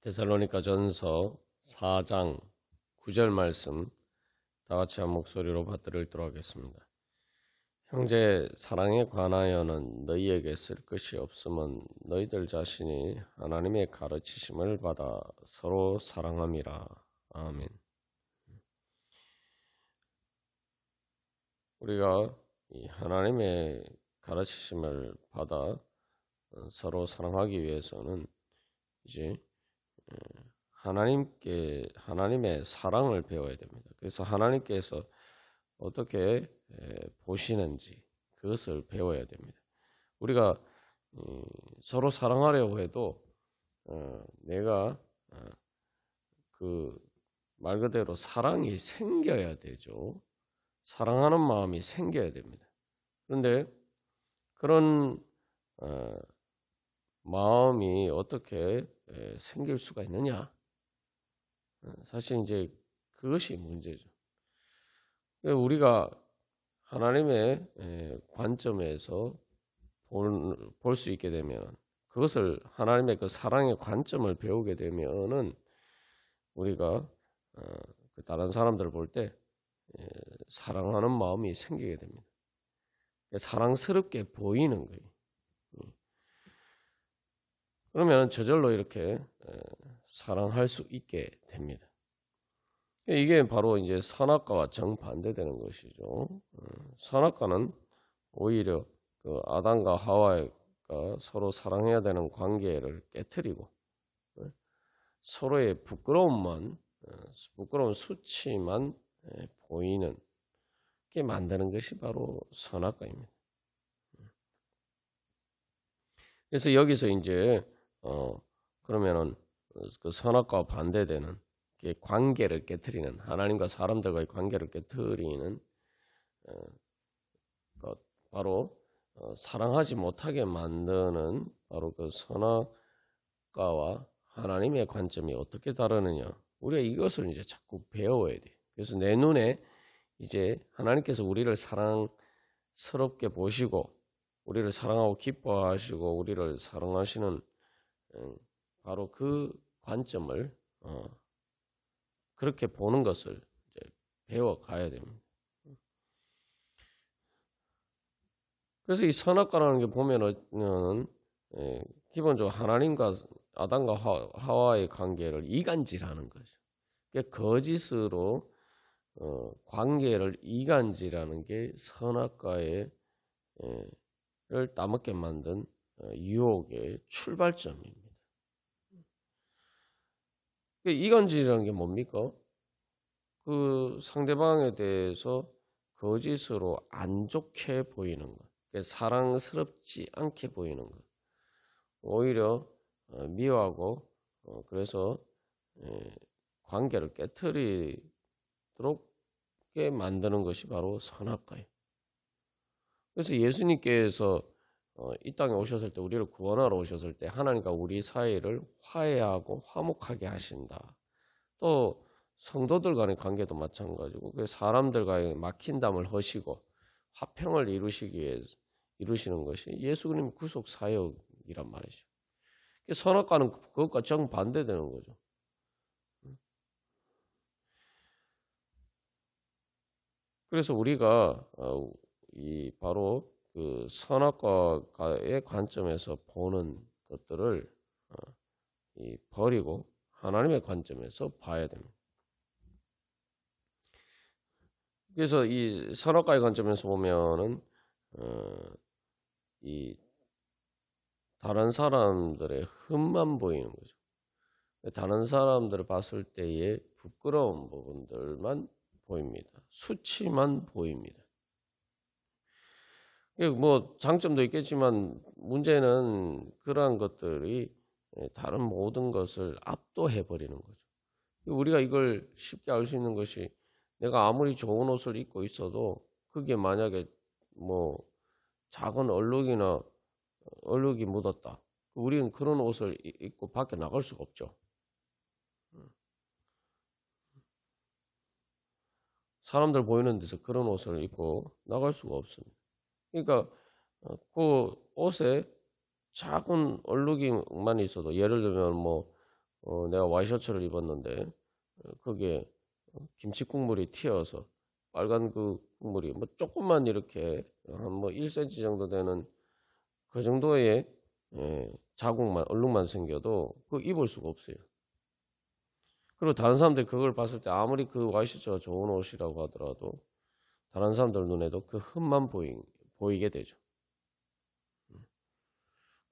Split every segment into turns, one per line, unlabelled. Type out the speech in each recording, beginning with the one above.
데살로니가전서 4장 9절 말씀 다 같이 한 목소리로 받들도록 하겠습니다. 형제 사랑에 관하여는 너희에게 쓸 것이 없음은 너희들 자신이 하나님의 가르치심을 받아 서로 사랑함이라. 아멘. 우리가 이 하나님의 가르치심을 받아 서로 사랑하기 위해서는 이제 하나님의 사랑을 배워야 됩니다. 그래서 하나님께서 어떻게 보시는지 그것을 배워야 됩니다. 우리가 서로 사랑하려고 해도 내가 그 말 그대로 사랑이 생겨야 되죠. 사랑하는 마음이 생겨야 됩니다. 그런데 그런 마음이 어떻게 생길 수가 있느냐? 사실 이제 그것이 문제죠. 우리가 하나님의 관점에서 볼 수 있게 되면, 그것을 하나님의 그 사랑의 관점을 배우게 되면은 우리가 다른 사람들을 볼 때 사랑하는 마음이 생기게 됩니다. 사랑스럽게 보이는 거예요. 그러면 저절로 이렇게 사랑할 수 있게 됩니다. 이게 바로 이제 선악과와 정반대되는 것이죠. 선악과는 오히려 그 아담과 하와가 서로 사랑해야 되는 관계를 깨트리고 서로의 부끄러운 수치만 보이는 게 만드는 것이 바로 선악과입니다. 그래서 여기서 이제 그러면은 그 선악과와 반대되는 관계를 깨트리는, 하나님과 사람들과의 관계를 깨트리는 것, 바로 사랑하지 못하게 만드는 바로 그 선악과와 하나님의 관점이 어떻게 다르느냐, 우리가 이것을 이제 자꾸 배워야 돼. 그래서 내 눈에 이제 하나님께서 우리를 사랑스럽게 보시고 우리를 사랑하고 기뻐하시고 우리를 사랑하시는 바로 그 관점을 그렇게 보는 것을 이제 배워가야 됩니다. 그래서 이 선악과라는 게 보면은 기본적으로 하나님과 아담과 하와의 관계를 이간질하는 거죠. 거짓으로 관계를 이간질하는 게 선악과를 따먹게 만든 유혹의 출발점입니다. 이간질이라는 게 뭡니까? 그 상대방에 대해서 거짓으로 안 좋게 보이는 것, 사랑스럽지 않게 보이는 것, 오히려 미워하고 그래서 관계를 깨트리도록 만드는 것이 바로 선악과예요. 그래서 예수님께서 이 땅에 오셨을 때, 우리를 구원하러 오셨을 때 하나님과 우리 사이를 화해하고 화목하게 하신다. 또 성도들 간의 관계도 마찬가지고 사람들과의 막힌 담을 허시고 화평을 이루시기 위해 이루시는 것이 예수 그리스도의 구속 사역이란 말이죠. 선악과는 그것과 정반대되는 거죠. 그래서 우리가 바로 그 선악과의 관점에서 보는 것들을 버리고 하나님의 관점에서 봐야 됩니다. 그래서 이 선악과의 관점에서 보면은 이 다른 사람들의 흠만 보이는 거죠. 다른 사람들을 봤을 때의 부끄러운 부분들만 보입니다. 수치만 보입니다. 뭐 장점도 있겠지만 문제는 그러한 것들이 다른 모든 것을 압도해 버리는 거죠. 우리가 이걸 쉽게 알 수 있는 것이, 내가 아무리 좋은 옷을 입고 있어도 그게 만약에 뭐 작은 얼룩이 묻었다, 우리는 그런 옷을 입고 밖에 나갈 수가 없죠. 사람들 보이는 데서 그런 옷을 입고 나갈 수가 없습니다. 그러니까 그 옷에 작은 얼룩이만 있어도, 예를 들면 뭐 내가 와이셔츠를 입었는데 거기에 김치 국물이 튀어서 빨간 그 국물이 뭐 조금만 이렇게 한 뭐 1cm 정도 되는 그 정도의 자국만 얼룩만 생겨도 그거 입을 수가 없어요. 그리고 다른 사람들이 그걸 봤을 때 아무리 그 와이셔츠가 좋은 옷이라고 하더라도 다른 사람들 눈에도 그 흠만 보이게 되죠.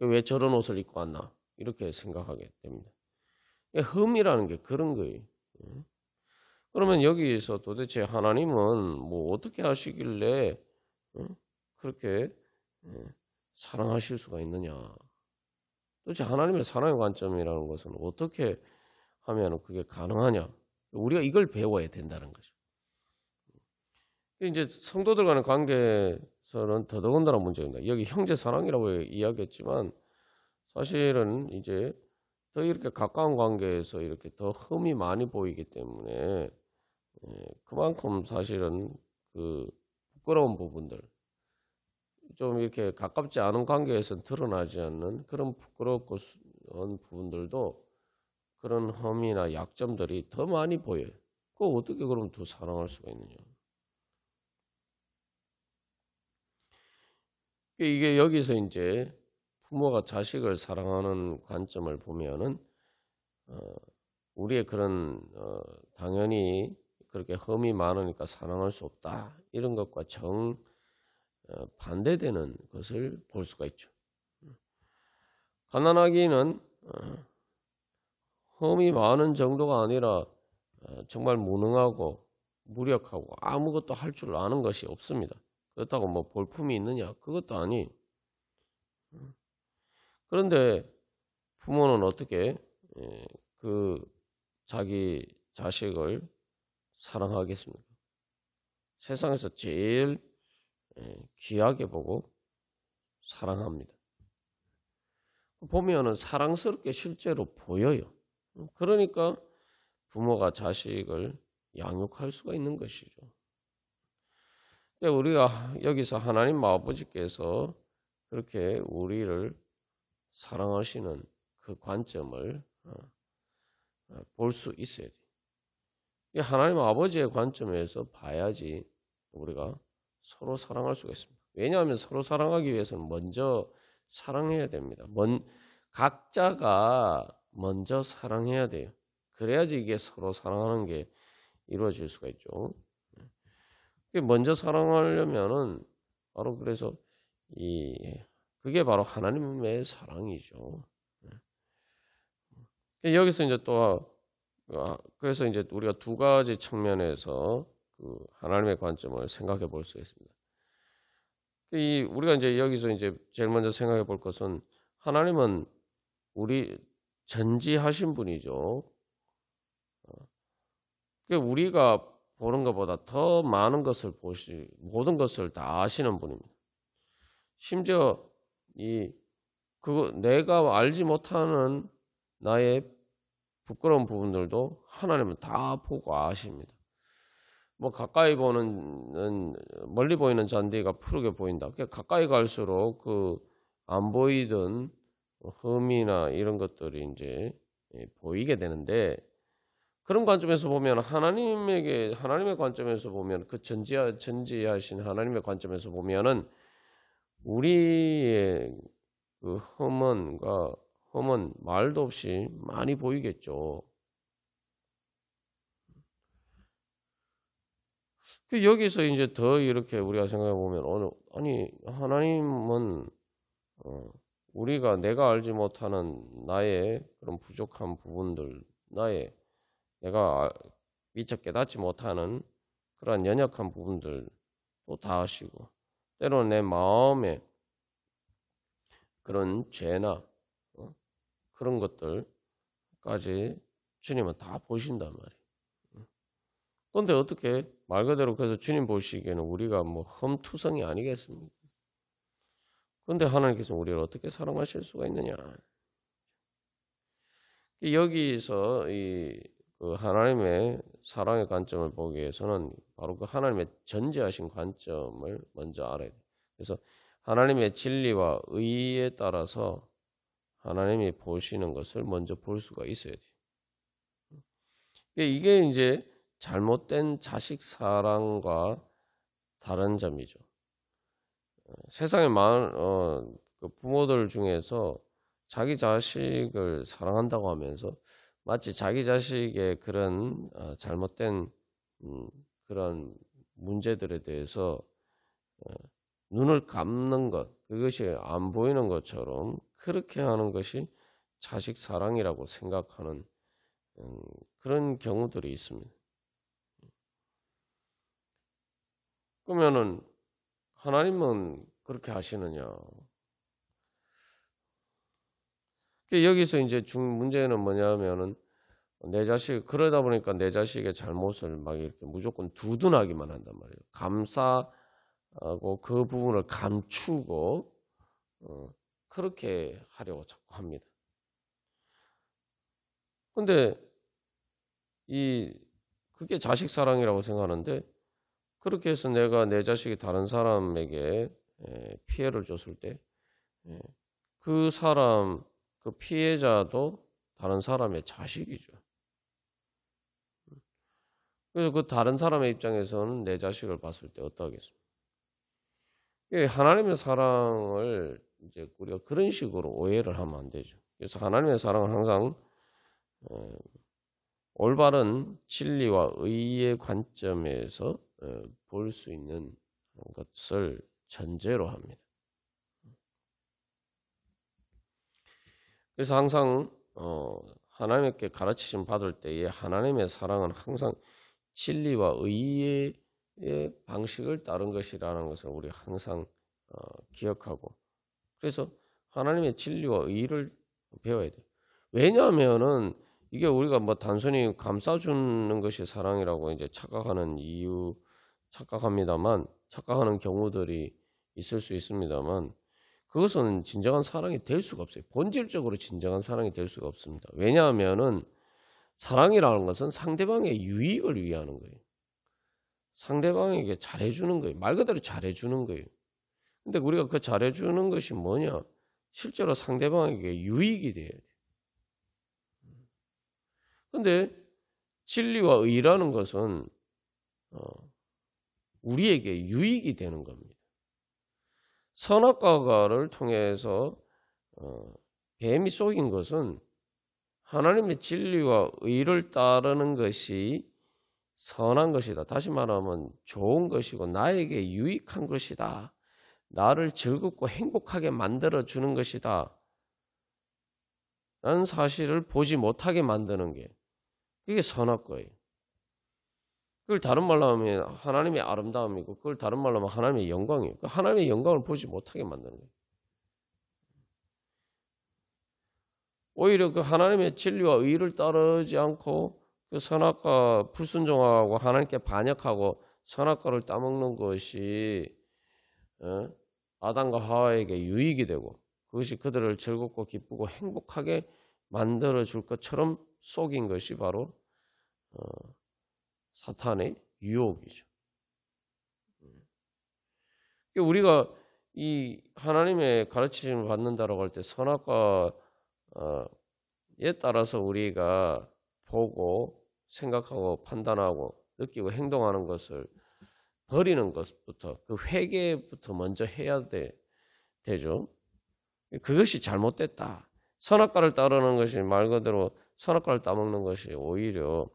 왜 저런 옷을 입고 왔나 이렇게 생각하게 됩니다. 흠이라는 게 그런 거예요. 그러면 여기서 도대체 하나님은 뭐 어떻게 하시길래 그렇게 사랑하실 수가 있느냐. 도대체 하나님의 사랑의 관점이라는 것은 어떻게 하면 그게 가능하냐. 우리가 이걸 배워야 된다는 거죠. 이제 성도들 간의 관계에서는 더더군다나 문제입니다. 여기 형제 사랑이라고 이야기했지만 사실은 이제 더 이렇게 가까운 관계에서 이렇게 더 흠이 많이 보이기 때문에 그만큼 사실은 그 부끄러운 부분들 좀 이렇게 가깝지 않은 관계에서 드러나지 않는 그런 부끄럽고 부분들도 그런 흠이나 약점들이 더 많이 보여요. 그거 어떻게 그럼 더 사랑할 수가 있느냐. 이게 여기서 이제 부모가 자식을 사랑하는 관점을 보면은 우리의 그런 당연히 그렇게 흠이 많으니까 사랑할 수 없다 이런 것과 반대되는 것을 볼 수가 있죠. 가난하기는 흠이 많은 정도가 아니라 정말 무능하고 무력하고 아무것도 할 줄 아는 것이 없습니다. 그렇다고 뭐 볼품이 있느냐? 그것도 아니. 그런데 부모는 어떻게 그 자기 자식을 사랑하겠습니까? 세상에서 제일 귀하게 보고 사랑합니다. 보면은 사랑스럽게 실제로 보여요. 그러니까 부모가 자식을 양육할 수가 있는 것이죠. 우리가 여기서 하나님 아버지께서 그렇게 우리를 사랑하시는 그 관점을 볼 수 있어야 돼요. 하나님 아버지의 관점에서 봐야지 우리가 서로 사랑할 수가 있습니다. 왜냐하면 서로 사랑하기 위해서는 먼저 사랑해야 됩니다. 각자가 먼저 사랑해야 돼요. 그래야지 이게 서로 사랑하는 게 이루어질 수가 있죠. 먼저 사랑하려면은 바로 그래서 그게 바로 하나님의 사랑이죠. 여기서 이제 또 그래서 이제 우리가 두 가지 측면에서 그 하나님의 관점을 생각해 볼 수 있습니다. 우리가 이제 여기서 이제 제일 먼저 생각해 볼 것은 하나님은 우리 전지하신 분이죠. 우리가 보는 것보다 더 많은 것을 모든 것을 다 아시는 분입니다. 심지어 내가 알지 못하는 나의 부끄러운 부분들도 하나님은 다 보고 아십니다. 뭐 가까이 보는 멀리 보이는 잔디가 푸르게 보인다. 가까이 갈수록 그 안 보이던 흠이나 이런 것들이 이제 보이게 되는데 그런 관점에서 보면 하나님의 관점에서 보면 그 전지하신 하나님의 관점에서 보면은 우리의 그 흠은 말도 없이 많이 보이겠죠. 여기서 이제 더 이렇게 우리가 생각해 보면 하나님은 내가 알지 못하는 나의 그런 부족한 부분들, 내가 미처 깨닫지 못하는 그러한 연약한 부분들도 다 아시고 때로는 내 마음에 그런 죄나 그런 것들까지 주님은 다 보신단 말이에요. 그런데 어떻게 말 그대로 그래서 주님 보시기에는 우리가 뭐 흠투성이 아니겠습니까? 그런데 하나님께서 우리를 어떻게 사랑하실 수가 있느냐? 여기서 그 하나님의 사랑의 관점을 보기 위해서는 바로 그 하나님의 전지하신 관점을 먼저 알아야 돼요. 그래서 하나님의 진리와 의에 따라서 하나님이 보시는 것을 먼저 볼 수가 있어야 돼요. 이게 이제 잘못된 자식 사랑과 다른 점이죠. 세상에 많은 그 부모들 중에서 자기 자식을 사랑한다고 하면서 마치 자기 자식의 그런 잘못된 그런 문제들에 대해서 눈을 감는 것, 그것이 안 보이는 것처럼 그렇게 하는 것이 자식 사랑이라고 생각하는 그런 경우들이 있습니다. 그러면은 하나님은 그렇게 하시느냐? 여기서 이제 문제는 뭐냐면은 내 자식, 그러다 보니까 내 자식의 잘못을 막 이렇게 무조건 두둔하기만 한단 말이에요. 감싸고 그 부분을 감추고 그렇게 하려고 자꾸 합니다. 근데 그게 자식 사랑이라고 생각하는데, 그렇게 해서 내가 내 자식이 다른 사람에게 피해를 줬을 때 그 사람, 그 피해자도 다른 사람의 자식이죠. 그래서 그 다른 사람의 입장에서는 내 자식을 봤을 때 어떠하겠습니까? 하나님의 사랑을 이제 우리가 그런 식으로 오해를 하면 안 되죠. 그래서 하나님의 사랑은 항상 올바른 진리와 의의 관점에서 볼 수 있는 것을 전제로 합니다. 그래서 항상 하나님께 가르치심 받을 때에 하나님의 사랑은 항상 진리와 의의 방식을 따른 것이라는 것을 우리 항상 기억하고, 그래서 하나님의 진리와 의를 배워야 돼요. 왜냐하면은 이게 우리가 뭐 단순히 감싸주는 것이 사랑이라고 이제 착각하는 경우들이 있을 수 있습니다만, 그것은 진정한 사랑이 될 수가 없어요. 본질적으로 진정한 사랑이 될 수가 없습니다. 왜냐하면은 사랑이라는 것은 상대방의 유익을 위하는 거예요. 상대방에게 잘해주는 거예요. 말 그대로 잘해주는 거예요. 근데 우리가 그 잘해주는 것이 뭐냐? 실제로 상대방에게 유익이 돼야 돼요. 근데 진리와 의라는 것은 우리에게 유익이 되는 겁니다. 선악과를 통해서 뱀이 속인 것은 하나님의 진리와 의를 따르는 것이 선한 것이다. 다시 말하면 좋은 것이고 나에게 유익한 것이다. 나를 즐겁고 행복하게 만들어주는 것이다. 라는 사실을 보지 못하게 만드는 게 그게 선악과예요. 그걸 다른 말로 하면 하나님의 아름다움이고, 그걸 다른 말로 하면 하나님의 영광이에요. 하나님의 영광을 보지 못하게 만드는 거예요. 오히려 그 하나님의 진리와 의를 따르지 않고 그 선악과 불순종하고 하나님께 반역하고 선악과를 따먹는 것이 아담과 하와에게 유익이 되고, 그것이 그들을 즐겁고 기쁘고 행복하게 만들어줄 것처럼 속인 것이 바로 사탄의 유혹이죠. 우리가 이 하나님의 가르치심을 받는다라고 할 때 선악과에 따라서 우리가 보고 생각하고 판단하고 느끼고 행동하는 것을 버리는 것부터, 그 회개부터 먼저 해야 되죠. 그것이 잘못됐다. 선악과를 따르는 것이 말 그대로 선악과를 따먹는 것이 오히려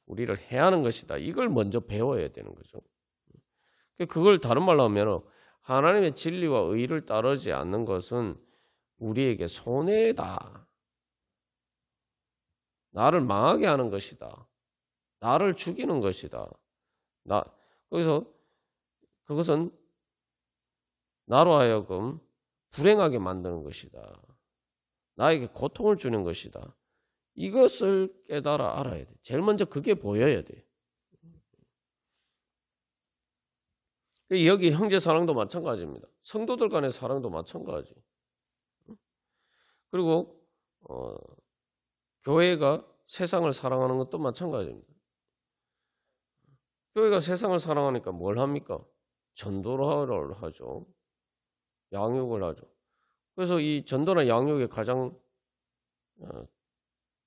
우리를 해하는 것이다. 이걸 먼저 배워야 되는 거죠. 그걸 다른 말로 하면 하나님의 진리와 의를 따르지 않는 것은 우리에게 손해다. 나를 망하게 하는 것이다. 나를 죽이는 것이다. 거기서 그것은 나로 하여금 불행하게 만드는 것이다. 나에게 고통을 주는 것이다. 이것을 깨달아 알아야 돼. 제일 먼저 그게 보여야 돼. 여기 형제 사랑도 마찬가지입니다. 성도들 간의 사랑도 마찬가지. 그리고 교회가 세상을 사랑하는 것도 마찬가지입니다. 교회가 세상을 사랑하니까 뭘 합니까? 전도를 하죠. 양육을 하죠. 그래서 이 전도나 양육의 가장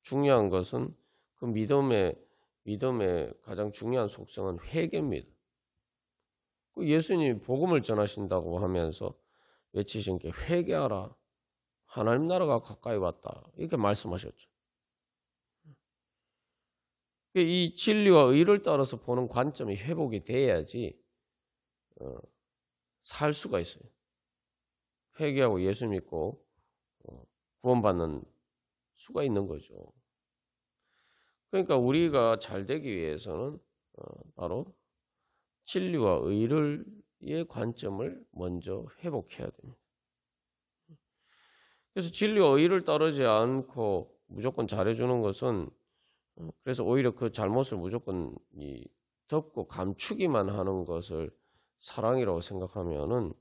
중요한 것은 그 믿음의 믿음의 가장 중요한 속성은 회개입니다. 예수님이 복음을 전하신다고 하면서 외치신 게 회개하라. 하나님 나라가 가까이 왔다. 이렇게 말씀하셨죠. 이 진리와 의를 따라서 보는 관점이 회복이 돼야지 살 수가 있어요. 회개하고 예수 믿고 구원받는 수가 있는 거죠. 그러니까 우리가 잘 되기 위해서는 바로 진리와 의의 관점을 먼저 회복해야 됩니다. 그래서 진리와 의를 따르지 않고 무조건 잘해주는 것은 그래서 오히려 그 잘못을 무조건 덮고 감추기만 하는 것을 사랑이라고 생각하면은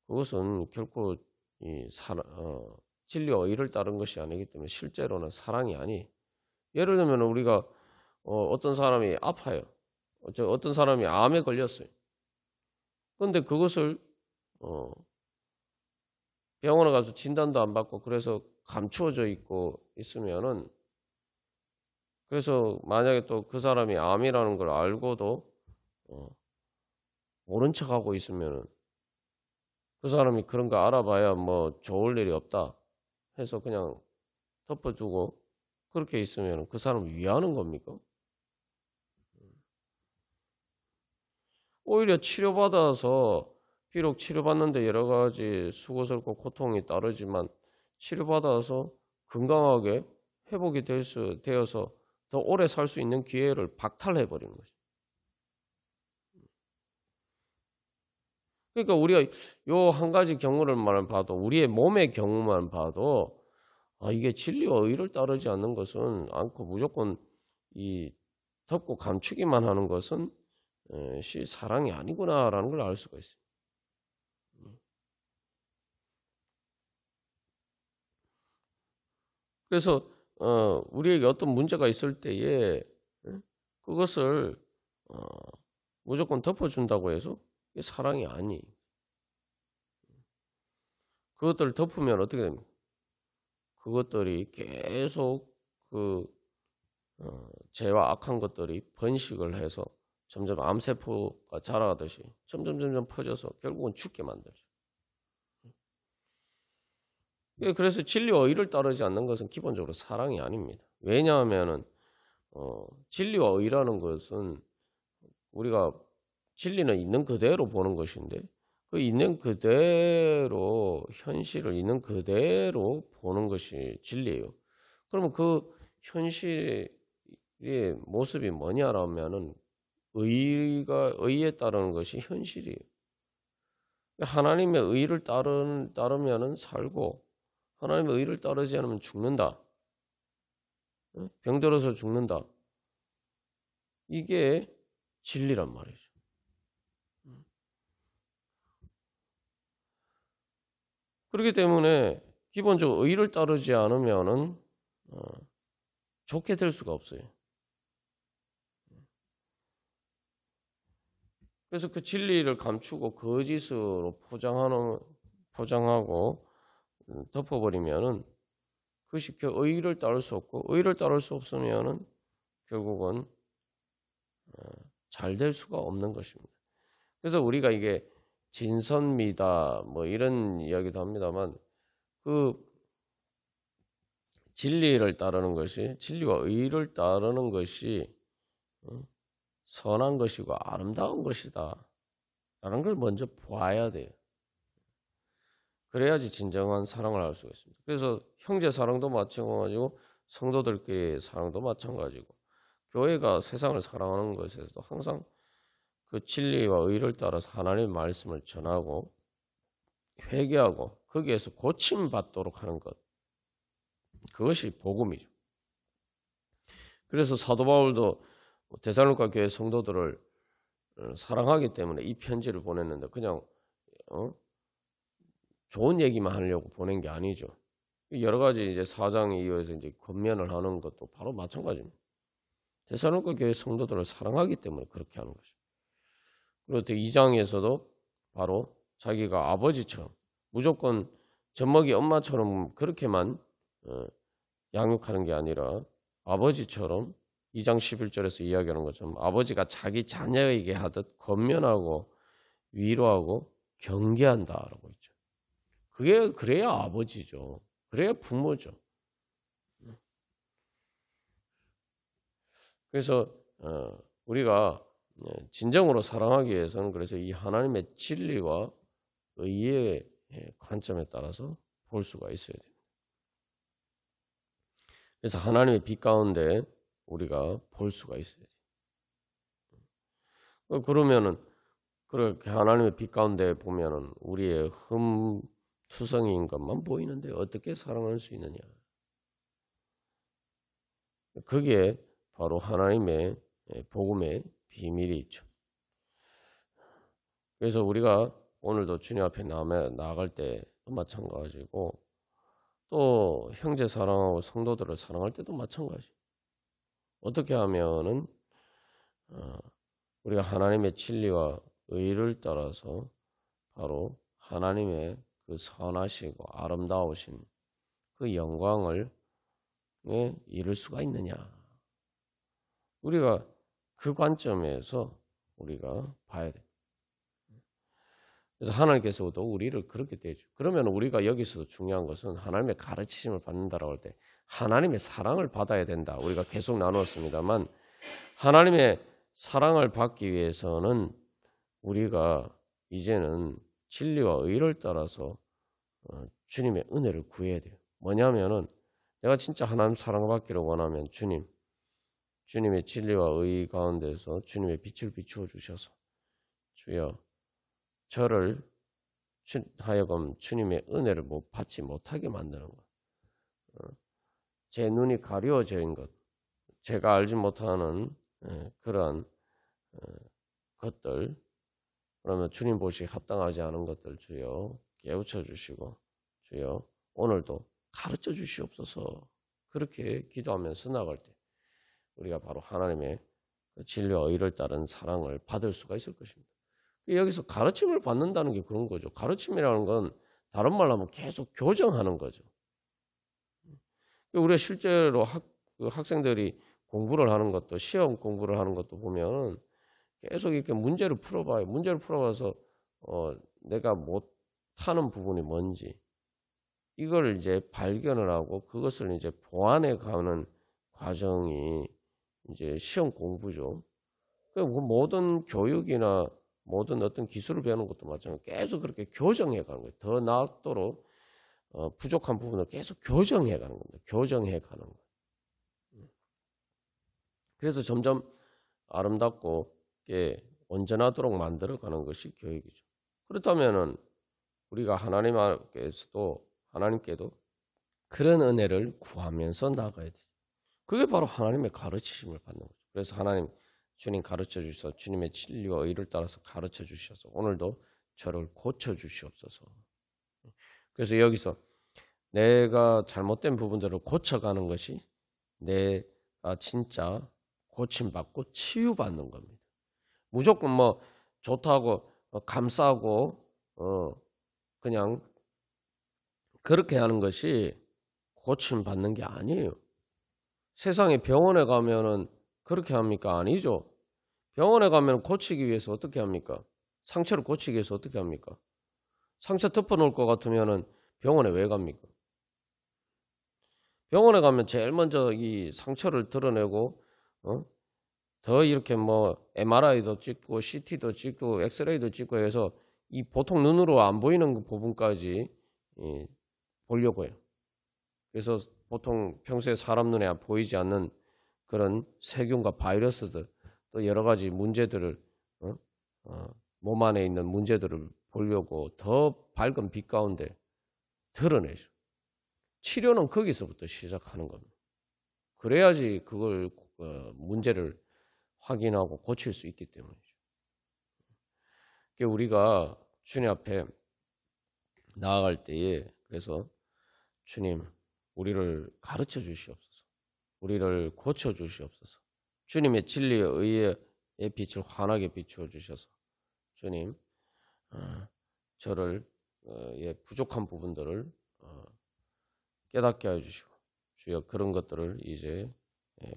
그것은 결코 진리와 의를 따른 것이 아니기 때문에 실제로는 사랑이 아니. 예를 들면 우리가 어떤 사람이 아파요. 어떤 사람이 암에 걸렸어요. 그런데 그것을 병원에 가서 진단도 안 받고 그래서 감추어져 있고 있으면은 그래서 만약에 또 그 사람이 암이라는 걸 알고도 모른 척하고 있으면은 그 사람이 그런 거 알아봐야 뭐 좋을 일이 없다 해서 그냥 덮어두고 그렇게 있으면 그 사람을 위하는 겁니까? 오히려 치료받아서 비록 치료받는데 여러 가지 수고스럽고 고통이 따르지만 치료받아서 건강하게 회복이 되어서 더 오래 살 수 있는 기회를 박탈해버리는 거죠. 그러니까 우리가 요 한 가지 경우만 봐도 우리의 몸의 경우만 봐도 이게 진리와 의를 따르지 않는 것은 않고 무조건 덮고 감추기만 하는 것은 사랑이 아니구나라는 걸 알 수가 있어요. 그래서 우리에게 어떤 문제가 있을 때에 그것을 무조건 덮어준다고 해서 이게 사랑이 아니. 그것들을 덮으면 어떻게 됩니까? 그것들이 계속 죄와 악한 것들이 번식을 해서 점점 암세포가 자라가듯이 점점 퍼져서 결국은 죽게 만들죠. 그래서 진리와 의를 따르지 않는 것은 기본적으로 사랑이 아닙니다. 왜냐하면은 진리와 의라는 것은 우리가 진리는 있는 그대로 보는 것인데 그 있는 그대로 현실을 있는 그대로 보는 것이 진리예요. 그러면 그 현실의 모습이 뭐냐라면은 의에 따르는 것이 현실이에요. 하나님의 의를 따르면은 살고 하나님의 의를 따르지 않으면 죽는다. 병들어서 죽는다. 이게 진리란 말이죠. 그렇기 때문에 기본적으로 의를 따르지 않으면은 좋게 될 수가 없어요. 그래서 그 진리를 감추고 거짓으로 포장하고 덮어버리면은 그것이 의를 따를 수 없고 의를 따를 수 없으면은 결국은 잘 될 수가 없는 것입니다. 그래서 우리가 이게 진선미다 뭐 이런 이야기도 합니다만 그 진리를 따르는 것이 진리와 의를 따르는 것이 선한 것이고 아름다운 것이다 라는 걸 먼저 봐야 돼요. 그래야지 진정한 사랑을 할 수가 있습니다. 그래서 형제 사랑도 마찬가지고 성도들끼리 사랑도 마찬가지고 교회가 세상을 사랑하는 것에서도 항상 그 진리와 의를 따라서 하나님의 말씀을 전하고 회개하고 거기에서 고침받도록 하는 것, 그것이 복음이죠. 그래서 사도 바울도 데살로니가 교회 성도들을 사랑하기 때문에 이 편지를 보냈는데 그냥 좋은 얘기만 하려고 보낸 게 아니죠. 여러 가지 이제 4장 이후에서 이제 권면을 하는 것도 바로 마찬가지입니다. 데살로니가 교회 성도들을 사랑하기 때문에 그렇게 하는 것이죠. 그리고 또 2장에서도 바로 자기가 아버지처럼 무조건 젖먹이 엄마처럼 그렇게만 양육하는 게 아니라 아버지처럼 2장 11절에서 이야기하는 것처럼 아버지가 자기 자녀에게 하듯 권면하고 위로하고 경계한다라고 있죠. 그게 그래야 아버지죠. 그래야 부모죠. 그래서 우리가 진정으로 사랑하기 위해서는 그래서 이 하나님의 진리와 의의 관점에 따라서 볼 수가 있어야 됩니다. 그래서 하나님의 빛 가운데 우리가 볼 수가 있어야 돼요. 그러면은 그렇게 하나님의 빛 가운데 보면은 우리의 흠투성이인 것만 보이는데 어떻게 사랑할 수 있느냐? 거기에 바로 하나님의 복음의 비밀이 있죠. 그래서 우리가 오늘도 주님 앞에 나아갈 때도 마찬가지고 또 형제 사랑하고 성도들을 사랑할 때도 마찬가지. 어떻게 하면은 우리가 하나님의 진리와 의를 따라서 바로 하나님의 그 선하시고 아름다우신 그 영광을 이룰 수가 있느냐. 우리가 그 관점에서 우리가 봐야 돼. 그래서 하나님께서도 우리를 그렇게 대해줘. 그러면 우리가 여기서 중요한 것은 하나님의 가르치심을 받는다라고 할 때 하나님의 사랑을 받아야 된다. 우리가 계속 나누었습니다만 하나님의 사랑을 받기 위해서는 우리가 이제는 진리와 의를 따라서 주님의 은혜를 구해야 돼요. 뭐냐면은 내가 진짜 하나님 사랑을 받기를 원하면 주님의 진리와 의 가운데서 주님의 빛을 비추어 주셔서 주여 저를 하여금 주님의 은혜를 받지 못하게 만드는 것. 제 눈이 가려워진 것, 제가 알지 못하는 그러한 것들, 그러면 주님 보시기에 합당하지 않은 것들 주여 깨우쳐 주시고 주여 오늘도 가르쳐 주시옵소서. 그렇게 기도하면서 나갈 때 우리가 바로 하나님의 진리와 의를 따른 사랑을 받을 수가 있을 것입니다. 여기서 가르침을 받는다는 게 그런 거죠. 가르침이라는 건 다른 말로 하면 계속 교정하는 거죠. 우리가 실제로 학생들이 공부를 하는 것도 시험 공부를 하는 것도 보면 계속 이렇게 문제를 풀어봐요. 문제를 풀어봐서 내가 못하는 부분이 뭔지 이걸 이제 발견을 하고 그것을 이제 보완해 가는 과정이 이제 시험 공부죠. 모든 교육이나 모든 어떤 기술을 배우는 것도 마찬가지로 계속 그렇게 교정해 가는 거예요. 더 나도록 부족한 부분을 계속 교정해 가는 겁니다. 교정해 가는 거예요. 그래서 점점 아름답고 온전하도록 만들어 가는 것이 교육이죠. 그렇다면은 우리가 하나님께도 그런 은혜를 구하면서 나가야 돼요. 그게 바로 하나님의 가르치심을 받는 거죠. 그래서 주님 가르쳐 주셔서 주님의 진리와 의를 따라서 가르쳐 주셔서 오늘도 저를 고쳐 주시옵소서. 그래서 여기서 내가 잘못된 부분들을 고쳐가는 것이 내가 진짜 고침받고 치유받는 겁니다. 무조건 좋다고 감싸고 그냥 그렇게 하는 것이 고침받는 게 아니에요. 세상에 병원에 가면은 그렇게 합니까? 아니죠. 병원에 가면 고치기 위해서 어떻게 합니까? 상처를 고치기 위해서 어떻게 합니까? 상처 덮어놓을 것 같으면은 병원에 왜 갑니까? 병원에 가면 제일 먼저 이 상처를 드러내고 더 이렇게 MRI도 찍고 CT도 찍고 엑스레이도 찍고 해서 이 보통 눈으로 안 보이는 그 부분까지 보려고 해요. 그래서 보통 평소에 사람 눈에 보이지 않는 그런 세균과 바이러스들 또 여러 가지 문제들을 몸 안에 있는 문제들을 보려고 더 밝은 빛 가운데 드러내죠. 치료는 거기서부터 시작하는 겁니다. 그래야지 그걸 문제를 확인하고 고칠 수 있기 때문이죠. 우리가 주님 앞에 나아갈 때에 그래서 주님 우리를 가르쳐 주시옵소서. 우리를 고쳐 주시옵소서. 주님의 진리의 의의 빛을 환하게 비추어 주셔서 주님 저를 부족한 부분들을 깨닫게 해 주시고 주여 그런 것들을 이제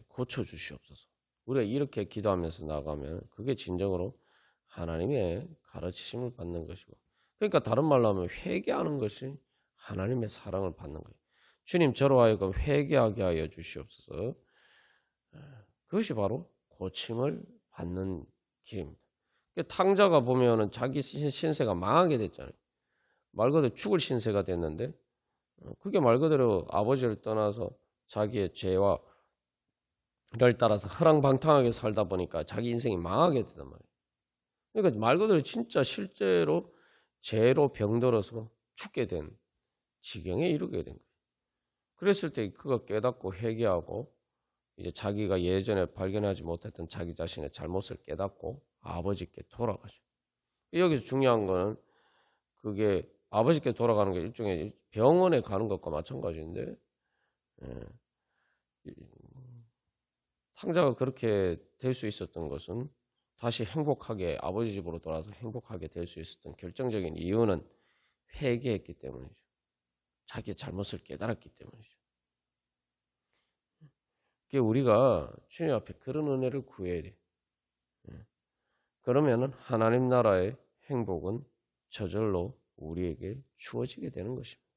고쳐 주시옵소서. 우리가 이렇게 기도하면서 나가면 그게 진정으로 하나님의 가르치심을 받는 것이고, 그러니까 다른 말로 하면 회개하는 것이 하나님의 사랑을 받는 거예요. 주님 저로 하여금 회개하게 하여 주시옵소서. 그것이 바로 고침을 받는 길입니다. 탕자가 보면은 자기 신세가 망하게 됐잖아요. 말 그대로 죽을 신세가 됐는데, 그게 말 그대로 아버지를 떠나서 자기의 죄와 를 따라서 허랑방탕하게 살다 보니까 자기 인생이 망하게 되단 말이에요. 그러니까 말 그대로 진짜 실제로 죄로 병들어서 죽게 된 지경에 이르게 된 거예요. 그랬을 때 그가 깨닫고 회개하고 이제 자기가 예전에 발견하지 못했던 자기 자신의 잘못을 깨닫고 아버지께 돌아가죠. 여기서 중요한 거는 그게 아버지께 돌아가는 게 일종의 병원에 가는 것과 마찬가지인데, 탕자가 그렇게 될 수 있었던 것은 다시 행복하게 아버지 집으로 돌아와서 행복하게 될 수 있었던 결정적인 이유는 회개했기 때문이죠. 자기의 잘못을 깨달았기 때문이죠. 우리가 주님 앞에 그런 은혜를 구해야 돼. 그러면은 하나님 나라의 행복은 저절로 우리에게 주어지게 되는 것입니다.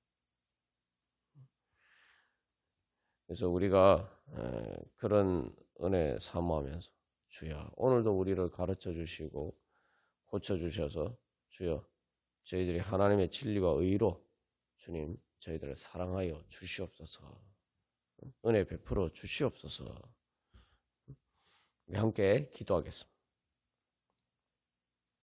그래서 우리가 그런 은혜 사모하면서 주여 오늘도 우리를 가르쳐 주시고 고쳐 주셔서 주여 저희들이 하나님의 진리와 의로 주님 저희들을 사랑하여 주시옵소서. 은혜 베풀어 주시옵소서. 우리 함께 기도하겠습니다.